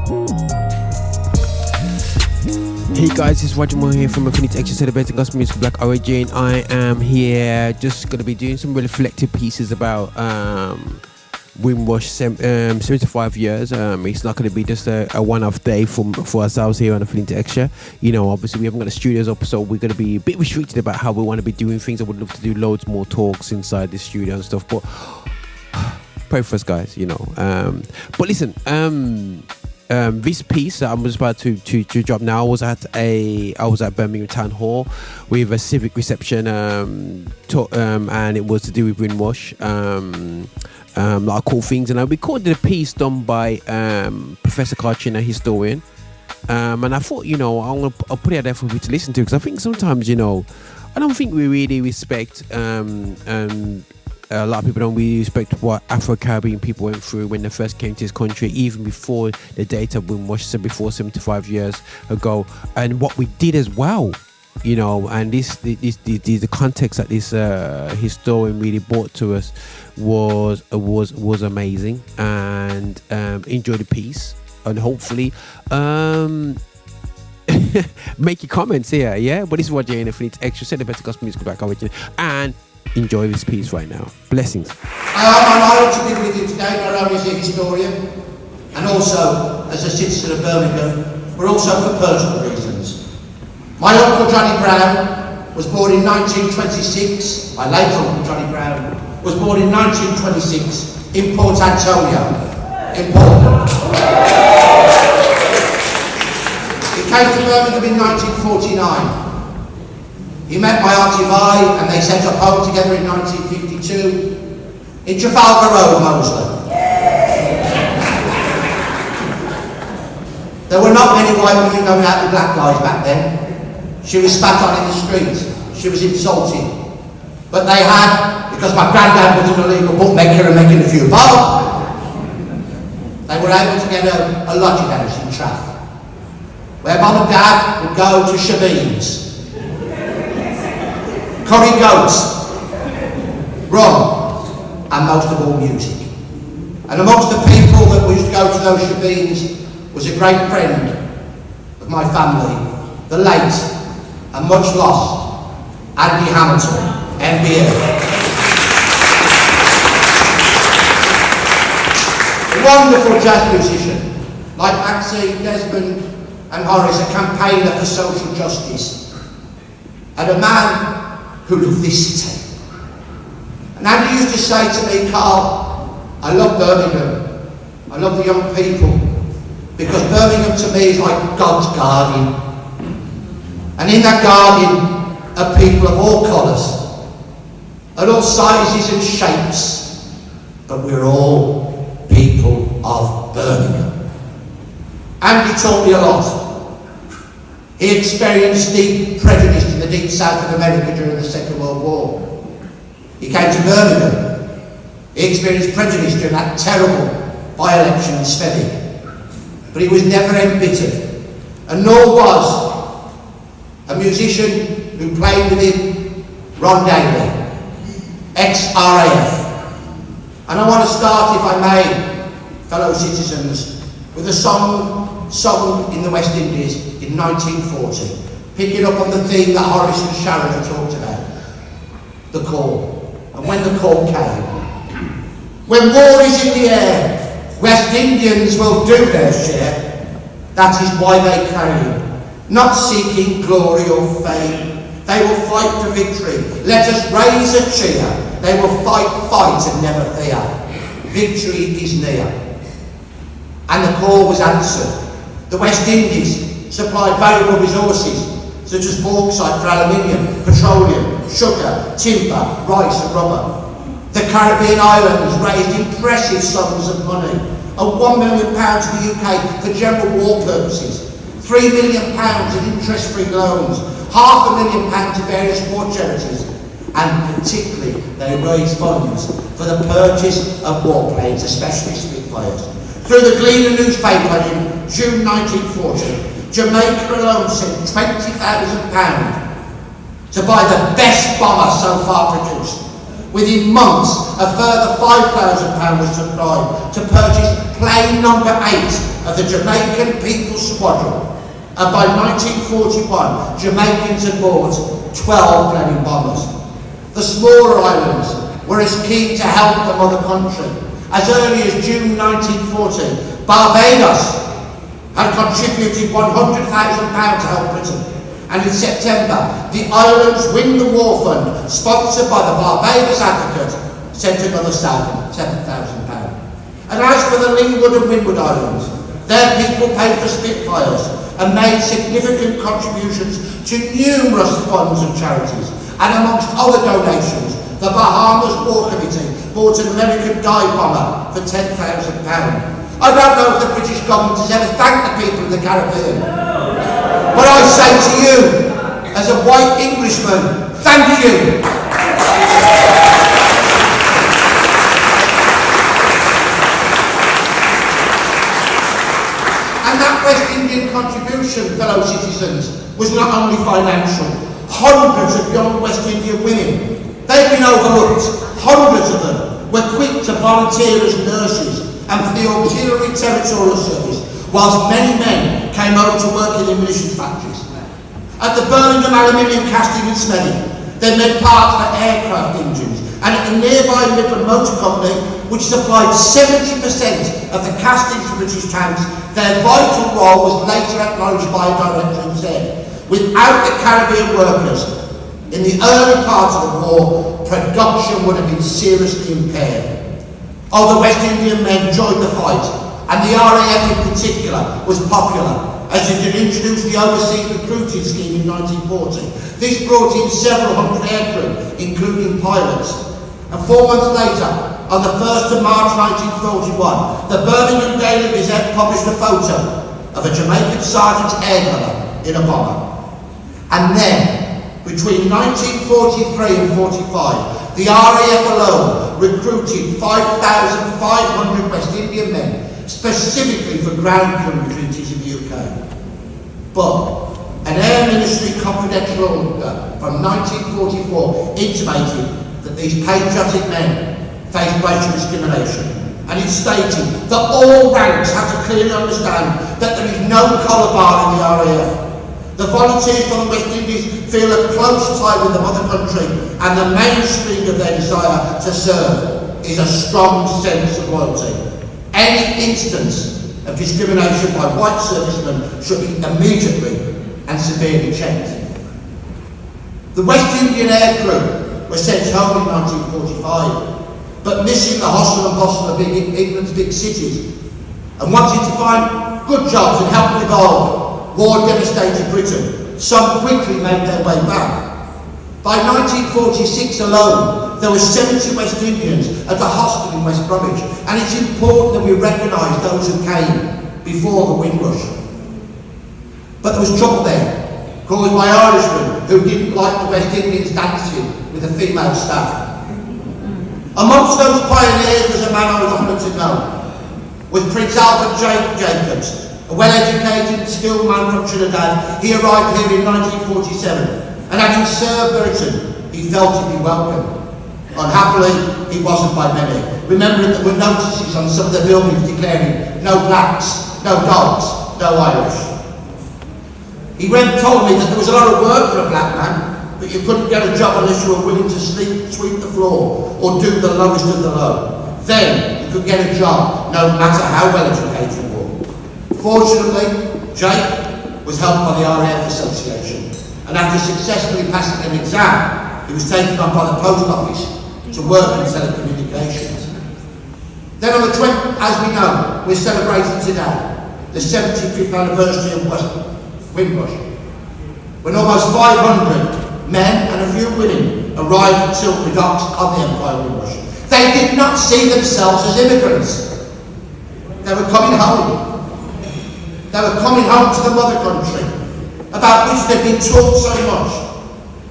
Hey guys, it's Roger Moore here from Afrobeats Xtra, celebrating gospel music Black origin. I am here just going to be doing some reflective pieces about Windrush 75 years. It's not going to be just a one-off day for ourselves here on Afrobeats Xtra. You know, obviously we haven't got a studios up, so we're going to be a bit restricted about how we want to be doing things. I would love to do loads more talks inside the studio and stuff, but pray for us, guys, you know. But listen, this piece that I'm just about to drop now, I was at Birmingham Town Hall with a Civic reception, and it was to do with Windrush, a lot of cool things. And I recorded a piece done by Professor Chinn, a historian, and I thought, you know, I'll put it out there for you to listen to, because I think sometimes, you know, I don't think we really respect a lot of people don't really respect what Afro-Caribbean people went through when they first came to this country, even before the date of Windrush, so before 75 years ago, and what we did as well, you know. And the context that this historian really brought to us was amazing, and enjoy the piece, and hopefully make your comments here, yeah. But this is Roger in Afrobeats Xtra, celebrating gospel music Black origin, and enjoy this piece right now. Blessings. I'm honoured to be with you today, not only as a historian and also as a citizen of Birmingham, but also for personal reasons. My uncle Johnny Brown was born in 1926. My late uncle Johnny Brown was born in 1926 in Port Antonio, in Portland. He came to Birmingham in 1949. He met my Auntie Vi, and they set up home together in 1952 in Trafalgar Road, Moseley. There were not many white women going out with black guys back then. She was spat on in the street. She was insulted. But they had, because my granddad was an illegal bookmaker and making a few bob, they were able to get a lodging house in Traff, where Mum and Dad would go to shebeens, curry goats, rum, and most of all music. And amongst the people that we used to go to those shebeens was a great friend of my family, the late and much lost Andy Hamilton, MBE. A wonderful jazz musician, like Maxie, Desmond and Horace, a campaigner for social justice, and a man who loved this city. And Andy used to say to me, Carl, I love Birmingham, I love the young people, because Birmingham to me is like God's garden. And in that garden are people of all colours, and all sizes and shapes, but we're all people of Birmingham. Andy taught me a lot. He experienced deep prejudice in the deep south of America during the Second World War. He came to Birmingham. He experienced prejudice during that terrible by-election in Civic. But he was never embittered, and nor was a musician who played with him, Ron Daly, ex-RAF. And I want to start, if I may, fellow citizens, with a song sung in the West Indies in 1940, picking up on the theme that Horace and Sharon have talked about, the call. And when the call came, when war is in the air, West Indians will do their share. That is why they came, not seeking glory or fame. They will fight for victory. Let us raise a cheer. They will fight and never fear. Victory is near. And the call was answered. The West Indies supplied valuable resources such as bauxite for aluminium, petroleum, sugar, timber, rice and rubber. The Caribbean islands raised impressive sums of money, and £1 million to the UK for general war purposes, £3 million in interest-free loans, £500,000 to various war charities, and particularly they raised funds for the purchase of warplanes, especially Spitfires. Through the Gleaner newspaper in June 1940, Jamaica alone sent £20,000 to buy the best bomber so far produced. Within months, a further £5,000 was supplied to purchase plane number 8 of the Jamaican People's Squadron. And by 1941, Jamaicans had bought 12 Blenheim bombers. The smaller islands were as keen to help the mother country. As early as June 1940, Barbados had contributed £100,000 to help Britain. And in September, the island's Win the War Fund, sponsored by the Barbados Advocate, sent another £7,000. And as for the Lingwood and Windward Islands, their people paid for Spitfires and made significant contributions to numerous funds and charities. And amongst other donations, the Bahamas War Committee bought an American dive bomber for £10,000. I don't know if the British government has ever thanked the people of the Caribbean. But I say to you, as a white Englishman, thank you. And that West Indian contribution, fellow citizens, was not only financial. Hundreds of young West Indian women, they've been overlooked, hundreds of them were quick to volunteer as nurses and for the Auxiliary Territorial Service, whilst many men came over to work in ammunition factories. At the Birmingham Aluminium Casting and Smelling, they made parts for aircraft engines, and at the nearby Midland Motor Company, which supplied 70% of the castings for British tanks, their vital role was later acknowledged by a director who said, without the Caribbean workers, in the early part of the war, production would have been seriously impaired. Other West Indian men joined the fight, and the RAF in particular was popular, as it had introduced the Overseas Recruiting Scheme in 1940. This brought in several hundred aircrew, including pilots. And 4 months later, on the 1st of March 1941, the Birmingham Daily Gazette published a photo of a Jamaican sergeant's air gunner in a bomber. And then, between 1943 and 45, the RAF alone recruited 5,500 West Indian men, specifically for ground crew duties in the UK. But an Air Ministry confidential order from 1944 intimated that these patriotic men faced racial discrimination, and it stated that all ranks have to clearly understand that there is no colour bar in the RAF. The volunteers from the West Indies feel a close tie with the mother country, and the mainstream of their desire to serve is a strong sense of loyalty. Any instance of discrimination by white servicemen should be immediately and severely checked. The West Indian aircrew were sent home in 1945, but missing the hustle and bustle of England's big cities, and wanting to find good jobs and help revolve war-devastated Britain, some quickly made their way back. By 1946 alone, there were 70 West Indians at a hostel in West Bromwich, and it's important that we recognise those who came before the Windrush. But there was trouble there, caused by Irishmen who didn't like the West Indians dancing with the female staff. Amongst those pioneers was a man I was honoured to know, was Prince Albert Jacobs, a well-educated, skilled man from Trinidad. He arrived here in 1947, and having served Britain, he felt he'd be welcome. Unhappily, he wasn't by many, remembering there were notices on some of the buildings declaring no blacks, no dogs, no Irish. He told me that there was a lot of work for a black man, but you couldn't get a job unless you were willing to sweep the floor or do the lowest of the low. Then you could get a job, no matter how well educated you were. Fortunately, Jake was helped by the RAF Association, and after successfully passing an exam, he was taken on by the post office to work in telecommunications. Then on the 20th, as we know, we're celebrating today the 75th anniversary of Windrush, when almost 500 men and a few women arrived at Tilbury Docks on the Empire Windrush. They did not see themselves as immigrants. They were coming home. They were coming home to the mother country, about which they'd been taught so much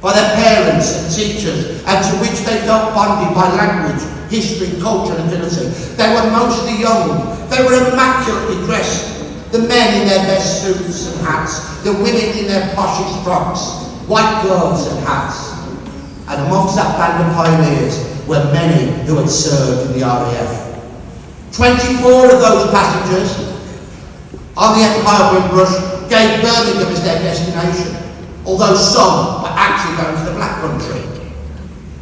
by their parents and teachers, and to which they felt bonded by language, history, culture and affinity. They were mostly young. They were immaculately dressed. The men in their best suits and hats, the women in their poshest frocks, white gloves and hats. And amongst that band of pioneers were many who had served in the RAF. 24 of those passengers on the Empire Windrush gave Birmingham as their destination, although some were actually going to the Black Country.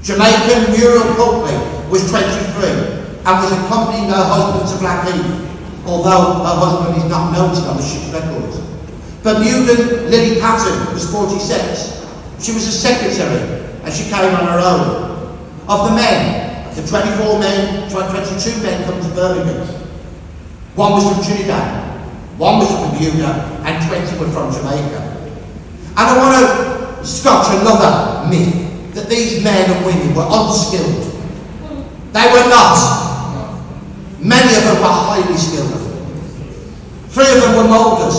Jamaican Muriel Pulteney was 23 and was accompanying her husband to Blackheath, although her husband is not noted on the ship's records. Bermudan Lily Patton was 46. She was a secretary and she came on her own. Of the men, the 22 men come to Birmingham. One was from Trinidad, one was from Bermuda, and 20 were from Jamaica. And I want to scotch another myth, that these men and women were unskilled. They were not. Many of them were highly skilled. 3 of them were moulders,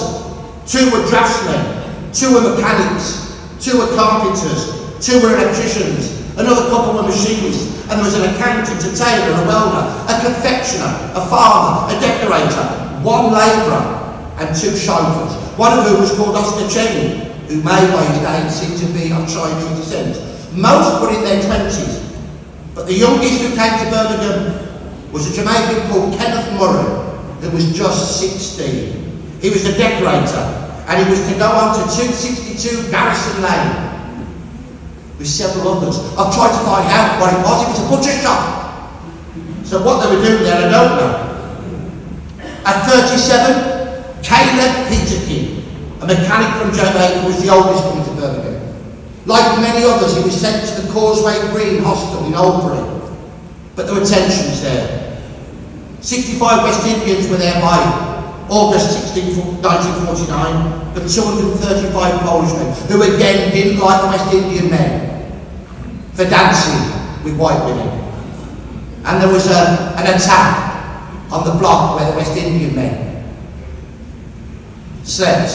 2 were draftsmen, 2 were mechanics, 2 were carpenters, 2 were electricians, another couple were machinists, and there was an accountant, a tailor, a welder, a confectioner, a farmer, a decorator, 1 labourer, and 2 chauffeurs, one of whom was called Chinn, who may by his name seem to be of Chinese descent. Most were in their 20s, but the youngest who came to Birmingham was a Jamaican called Kenneth Murray, who was just 16. He was a decorator, and he was to go on to 262 Garrison Lane with several others. I've tried to find out what it was. It was a butcher shop. So what they were doing there, I don't know. At 37, Caleb Peterkin, a mechanic from Jamaica, was the oldest coming to Birmingham. Like many others, he was sent to the Causeway Green Hospital in Oldbury, but there were tensions there. 65 West Indians were there by August 1949, but 235 Polishmen, who again didn't like the West Indian men for dancing with white women. And there was an attack on the block where the West Indian men slept.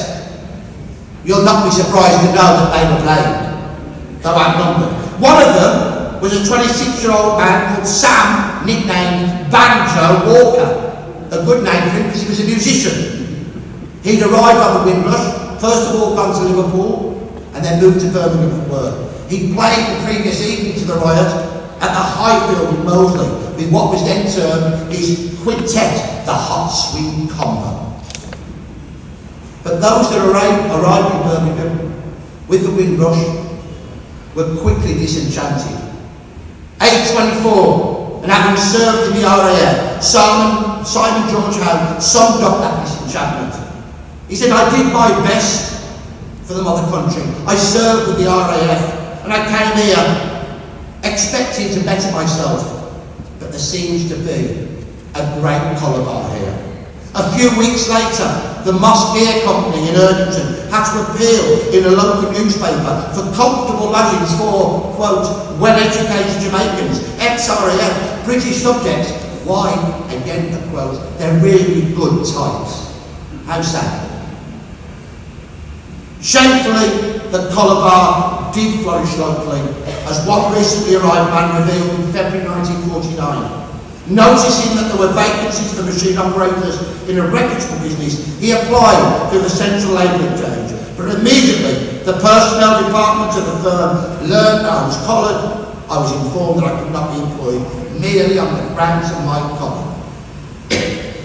You'll not be surprised to know that they were blamed, though outnumbered. One of them was a 26-year-old man called Sam, nicknamed Banjo Walker. A good name for him because he was a musician. He'd arrived on the Windrush, first of all gone to Liverpool, and then moved to Birmingham for work. He played the previous evening to the riot at the Highfield in Moseley with what was then termed his quintet, the Hot Swing Combo. But those that arrived in Birmingham with the Windrush were quickly disenchanted. Age 24, and having served in the RAF, Simon George Howe summed up that disenchantment. He said, I did my best for the mother country. I served with the RAF, and I came here expecting to better myself, but there seems to be a great colour bar here. A few weeks later, the Moss Beer Company in Erdington had to appeal in a local newspaper for comfortable lodgings for, quote, well-educated Jamaicans, ex-RAF, British subjects. Why? Again, the quote, they're really good types. How sad. Shamefully, the collar bar did flourish locally, as one recently arrived man revealed in February 1949. Noticing that there were vacancies for machine operators in a reputable business, he applied to the Central Labour Exchange. But immediately, the personnel department of the firm learned that I was collared. I was informed that I could not be employed merely on the grounds of my collar.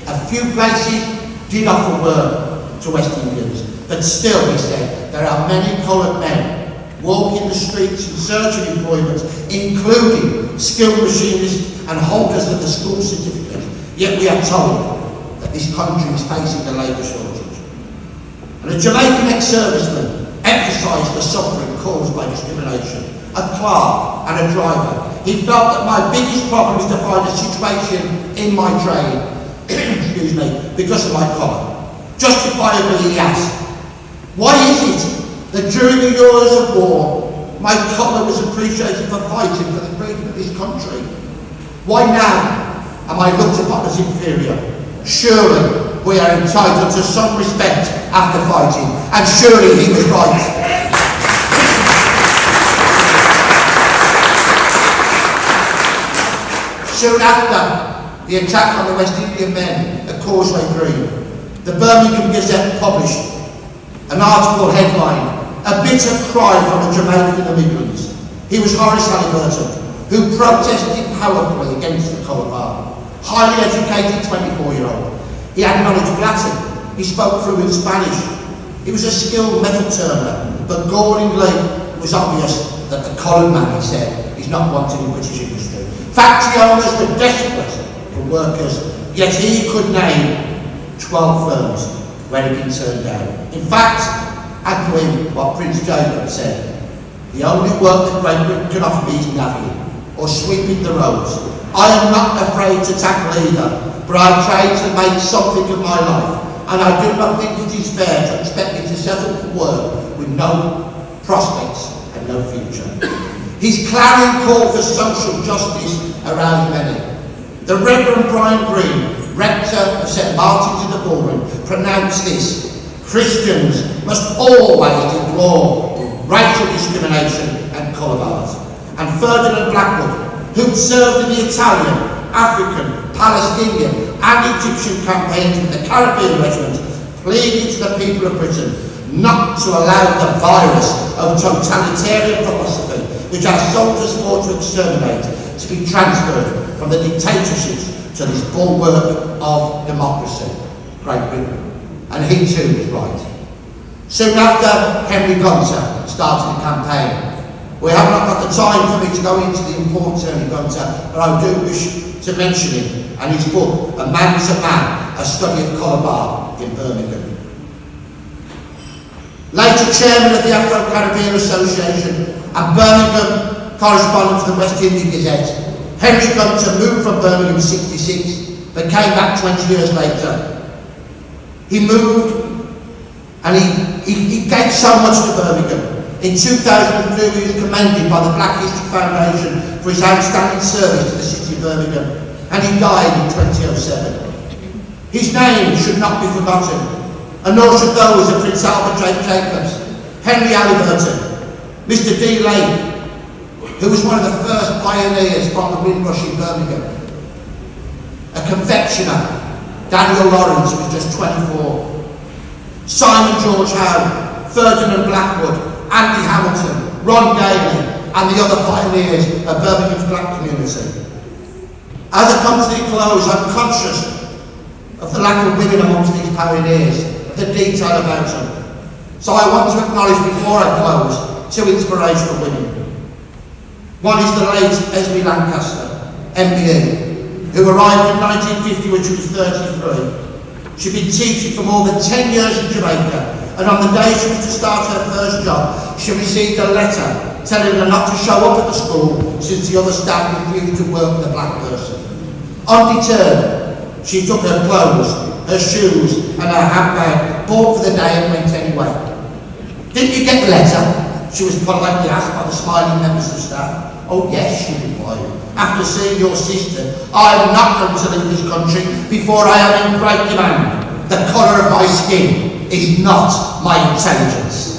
A few places did offer work to West Indians, but still, he said, there are many coloured men walking the streets in search of employment, including skilled machinists and holders of the school certificate. Yet we are told that this country is facing a labour shortage. And a Jamaican ex-serviceman emphasised the suffering caused by discrimination. A clerk and a driver. He felt that my biggest problem is to find a situation in my trade, excuse me, because of my collar. Justifiably, he asked, why is it that during the years of war, my collar was appreciated for fighting for the freedom of this country? Why now am I looked upon as inferior? Surely we are entitled to some respect after fighting, and surely he was right. Soon after the attack on the West Indian men at Causeway Green, the Birmingham Gazette published an article headline, "A Bitter Cry from a Jamaican in the Midlands." He was Horace Halliburton, who protested powerfully against the colour bar. Highly educated 24-year-old. He had knowledge of Latin. He spoke fluent Spanish. He was a skilled metal turner, but galling it was obvious that the coloured man, he said, is not wanted in British industry. Factory owners were desperate for workers, yet he could name 12 firms where he'd been turned down. In fact, echoing what Prince Jacob said, the only work that Great Britain can offer me is navying, or sweeping the roads. I am not afraid to tackle either, but I'm trying to make something of my life, and I do not think it is fair to expect me to settle for work with no prospects and no future. His clarion call for social justice aroused many. The Reverend Brian Green, rector of St Martin's in the Bullring, pronounced this: Christians must always deplore racial discrimination and colour bars. And Ferdinand Blackwood, who served in the Italian, African, Palestinian and Egyptian campaigns with the Caribbean regiment, pleaded to the people of Britain not to allow the virus of totalitarian philosophy, which our soldiers fought to exterminate, to be transferred from the dictatorships to this bulwark of democracy, Great Britain. And he too was right. Soon after, Henry Gunter started the campaign. We have not got the time for me to go into the importance of Henry Gunter, but I do wish to mention him and his book, A Man to Man, A Study of Colour Bar in Birmingham. Later chairman of the Afro-Caribbean Association and Birmingham correspondent for the West Indian Gazette, Henry Gunter moved from Birmingham in '66, but came back 20 years later. He moved and he gave so much to Birmingham. In 2002, he was commended by the Black History Foundation for his outstanding service to the city of Birmingham, and he died in 2007. His name should not be forgotten, and nor should those of Prince Albert Jacobs, Henry Halliburton, Mr. D. Lake, who was one of the first pioneers from the Windrush in Birmingham, a confectioner, Daniel Lawrence, who was just 24, Simon George Howe, Ferdinand Blackwood, Andy Hamilton, Ron Daly, and the other pioneers of Birmingham's black community. As I come to the close, I'm conscious of the lack of women amongst these pioneers, of the detail about them. So I want to acknowledge before I close two inspirational women. One is the late Esme Lancaster, MBE, who arrived in 1950 when she was 33. She'd been teaching for more than 10 years in Jamaica, and on the day she was to start her first job, she received a letter telling her not to show up at the school since the other staff refused to work with a black person. Undeterred, she took her clothes, her shoes and her handbag, bought for the day and went anyway. Didn't you get the letter? She was politely asked by the smiling members of staff. Oh yes, she replied. After seeing your sister, I am not going to leave this country before I am in great demand. The colour of my skin is not my intelligence.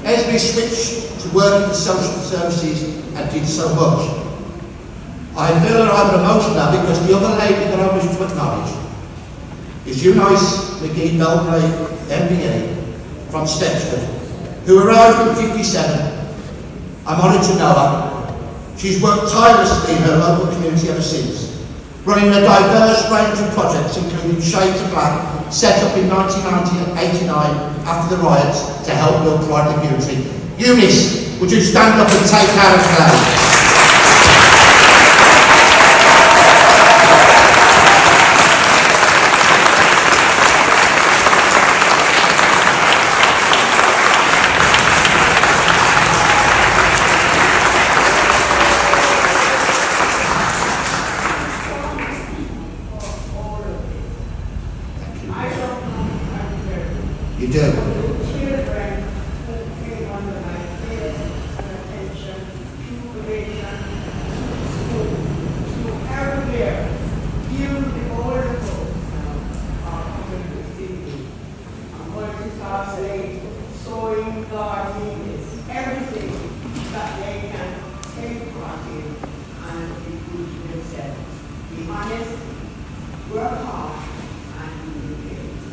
Esme switched to work in the social services and did so much. I feel that I'm emotional now because the other lady that I wish to acknowledge is Eunice McGee Belgrave, MBE, from Stepford, who arrived in '57. I'm honoured to know her. She's worked tirelessly in her local community ever since, running a diverse range of projects including Shades of Black, set up in 1990 and '89 after the riots to help build pride and unity. Eunice, would you stand up and take our flag? You do.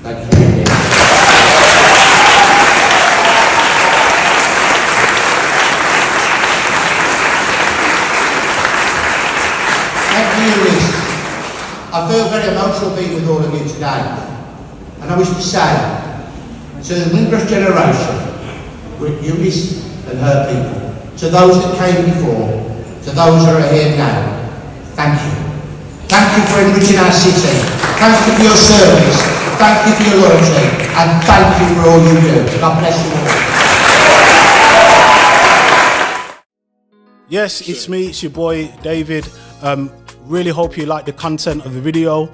Thank you. thank you, Liz. I feel very emotional being with all of you today. And I wish to say to the Windrush generation, with Eunice and her people, to those that came before, to those that are here now, thank you. Thank you for enriching our city. Thank you for your service. Thank you for your loyalty. And thank you for all you do. God bless you all. Yes, it's me, it's your boy David. Really hope you like the content of the video.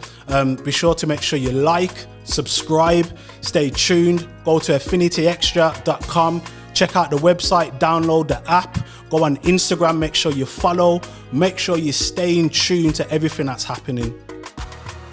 Be sure to make sure you like, subscribe, stay tuned, go to affinityextra.com, check out the website, download the app, go on Instagram, make sure you follow, make sure you stay in tune to everything that's happening.